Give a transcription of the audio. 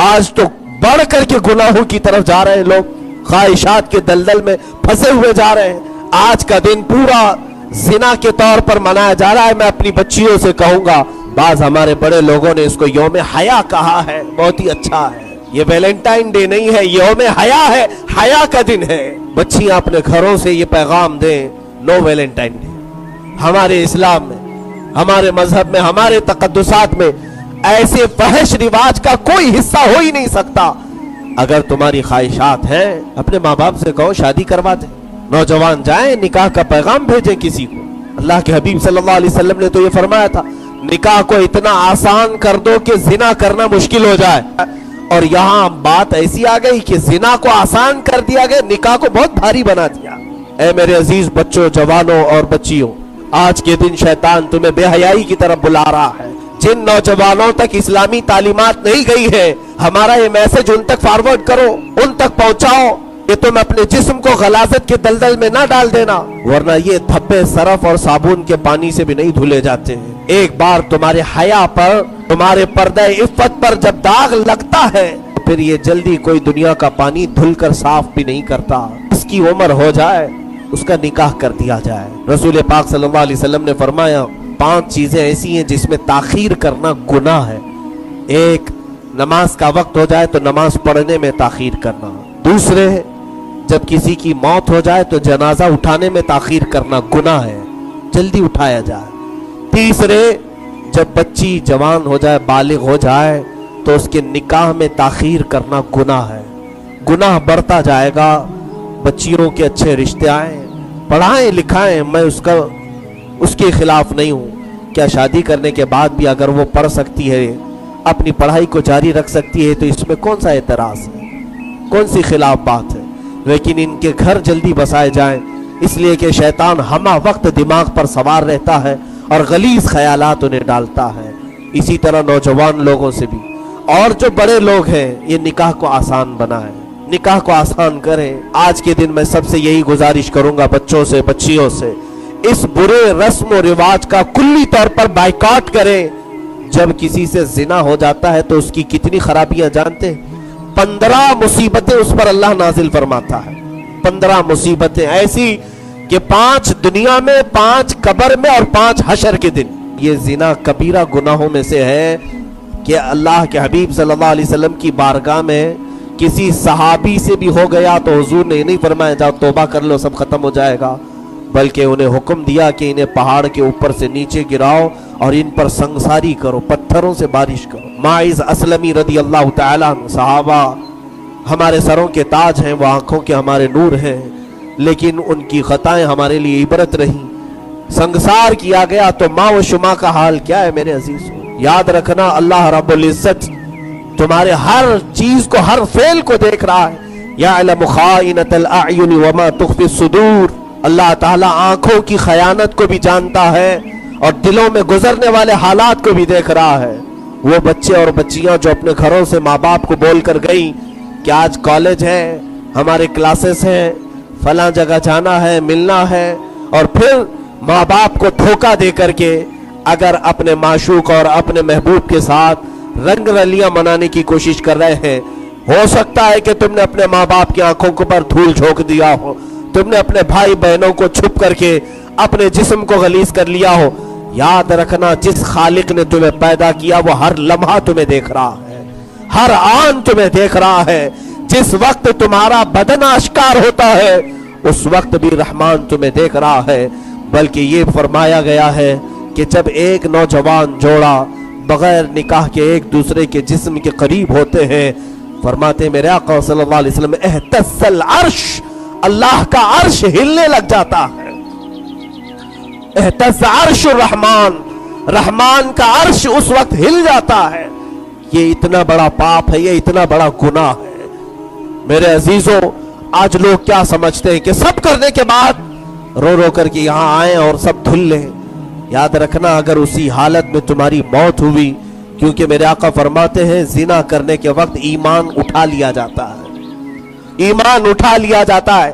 آج تو بڑھ کر کے گناہوں کی طرف جا رہے ہیں لوگ, خواہشات کے دلدل میں پھنسے ہوئے جا رہے ہیں. آج کا دن پورا زنا کے طور پر منایا جا رہا ہے. میں اپنی بچیوں سے کہوں گا, بعض ہمارے بڑے لوگوں نے اس کو یوم حیا کہا ہے, بہت ہی اچھا ہے. یہ ویلنٹائن ڈے نہیں ہے, یوم حیا ہے, حیا کا دن ہے. بچیاں اپنے گھروں سے یہ پیغام دیں, نو ویلنٹائن ڈے. ہمارے اسلام میں, ہمارے مذہب میں, ہمارے تقدسات میں ایسے فحش رواج کا کوئی حصہ ہو ہی نہیں سکتا. اگر تمہاری خواہشات ہیں, اپنے ماں باپ سے کہو شادی کروا دیں. نوجوان جائیں, نکاح کا پیغام بھیجیں کسی کو. اللہ کے حبیب صلی اللہ علیہ وسلم نے تو یہ فرمایا تھا, نکاح کو اتنا آسان کر دو کہ زنا کرنا مشکل ہو جائے. اور یہاں بات ایسی آ گئی کہ زنا کو آسان کر دیا گیا, نکاح کو بہت بھاری بنا دیا. اے میرے عزیز بچوں, جوانوں اور بچیوں, آج کے دن شیطان تمہیں بے حیائی کی طرف بلا رہا ہے. جن نوجوانوں تک اسلامی تعلیمات نہیں گئی ہے, ہمارا یہ میسج ان تک فارورڈ کرو, ان تک پہنچاؤ کہ تم اپنے جسم کو غلاظت کے دلدل میں نہ ڈال دینا, ورنہ یہ دھبے صرف اور صابن کے پانی سے بھی نہیں دھلے جاتے ہیں. ایک بار تمہارے حیا پر, تمہارے پردہ عفت پر جب داغ لگتا ہے, پھر یہ جلدی کوئی دنیا کا پانی دھل کر صاف بھی نہیں کرتا. اس کی عمر ہو جائے, اس کا نکاح کر دیا جائے. رسول پاک صلی اللہ علیہ وسلم نے فرمایا, 5 چیزیں ایسی ہیں جس میں تاخیر کرنا گناہ ہے. ایک, نماز کا وقت ہو جائے تو نماز پڑھنے میں تاخیر کرنا. دوسرے, جب کسی کی موت ہو جائے تو جنازہ اٹھانے میں تاخیر کرنا گناہ ہے, جلدی اٹھایا جائے. تیسرے, جب بچی جوان ہو جائے, بالغ ہو جائے, تو اس کے نکاح میں تاخیر کرنا گناہ ہے. گناہ بڑھتا جائے گا. بچیوں کے اچھے رشتے آئیں, پڑھائیں لکھائیں, میں اس کے خلاف نہیں ہوں. کیا شادی کرنے کے بعد بھی اگر وہ پڑھ سکتی ہے, اپنی پڑھائی کو جاری رکھ سکتی ہے, تو اس میں کون سا اعتراض ہے, کون سی خلاف بات ہے. لیکن ان کے گھر جلدی بسائے جائیں, اس لیے کہ شیطان ہمہ وقت دماغ پر سوار رہتا ہے اور غلیظ خیالات انہیں ڈالتا ہے. اسی طرح نوجوان لوگوں سے بھی, اور جو بڑے لوگ ہیں, یہ نکاح کو آسان بنائیں, نکاح کو آسان کریں. آج کے دن میں سب سے یہی گزارش کروں گا, بچوں سے, بچیوں سے, اس برے رسم و رواج کا کلی طور پر بائیکاٹ کریں. جب کسی سے زنا ہو جاتا ہے تو اس کی کتنی خرابیاں جانتے ہیں. 15 مصیبتیں اس پر اللہ نازل فرماتا ہے. 15 مصیبتیں ایسی کہ 5 دنیا میں, 5 قبر میں اور 5 حشر کے دن. یہ زنا کبیرہ گناہوں میں سے ہے کہ اللہ کے حبیب صلی اللہ علیہ وسلم کی بارگاہ میں کسی صحابی سے بھی ہو گیا تو حضور نے نہیں فرمایا جاؤ توبہ کر لو سب ختم ہو جائے گا, بلکہ انہیں حکم دیا کہ انہیں پہاڑ کے اوپر سے نیچے گراؤ اور ان پر سنگساری کرو, پتھروں سے بارش کرو. ماعز اسلمی رضی اللہ تعالیٰ عنہ, صحابہ ہمارے سروں کے تاج ہیں, وہ آنکھوں کے ہمارے نور ہیں, لیکن ان کی خطائیں ہمارے لیے عبرت رہیں. سنگسار کیا گیا تو ماں و شما کا حال کیا ہے میرے عزیز. یاد رکھنا, اللہ رب العزت تمہارے ہر چیز کو, ہر فعل کو دیکھ رہا ہے. یعلم خائنۃ الاعین وما تخفی الصدور. اللہ تعالیٰ آنکھوں کی خیانت کو بھی جانتا ہے اور دلوں میں گزرنے والے حالات کو بھی دیکھ رہا ہے. وہ بچے اور بچیاں جو اپنے گھروں سے ماں باپ کو بول کر گئی کہ آج کالج ہے, ہمارے کلاسز ہیں, فلاں جگہ جانا ہے, ملنا ہے, اور پھر ماں باپ کو دھوکہ دے کر کے اگر اپنے معشوق اور اپنے محبوب کے ساتھ رنگ رلیاں منانے کی کوشش کر رہے ہیں, ہو سکتا ہے کہ تم نے اپنے ماں باپ کی آنکھوں کے پر دھول جھونک دیا ہو, تم نے اپنے بھائی بہنوں کو چھپ کر کے اپنے جسم کو غلیظ کر لیا ہو. یاد رکھنا, جس خالق نے تمہیں پیدا کیا وہ ہر لمحہ تمہیں دیکھ رہا ہے, ہر آن تمہیں دیکھ رہا ہے. جس وقت تمہارا بدن آشکار ہوتا ہے اس وقت بھی رحمان تمہیں دیکھ رہا ہے. بلکہ یہ فرمایا گیا ہے کہ جب ایک نوجوان جوڑا بغیر نکاح کے ایک دوسرے کے جسم کے قریب ہوتے ہیں, فرماتے میرے آقا صلی اللہ علیہ وسلم, اہتز العرش, اللہ کا عرش ہلنے لگ جاتا ہے. اہتز عرش الرحمان, رحمان کا عرش اس وقت ہل جاتا ہے. یہ اتنا بڑا پاپ ہے, یہ اتنا بڑا گناہ ہے. میرے عزیزوں, آج لوگ کیا سمجھتے ہیں کہ سب کرنے کے بعد رو رو کر کے یہاں آئیں اور سب دھل لیں. یاد رکھنا, اگر اسی حالت میں تمہاری موت ہوئی, کیونکہ میرے آقا فرماتے ہیں زنا کرنے کے وقت ایمان اٹھا لیا جاتا ہے, ایمان اٹھا لیا جاتا ہے.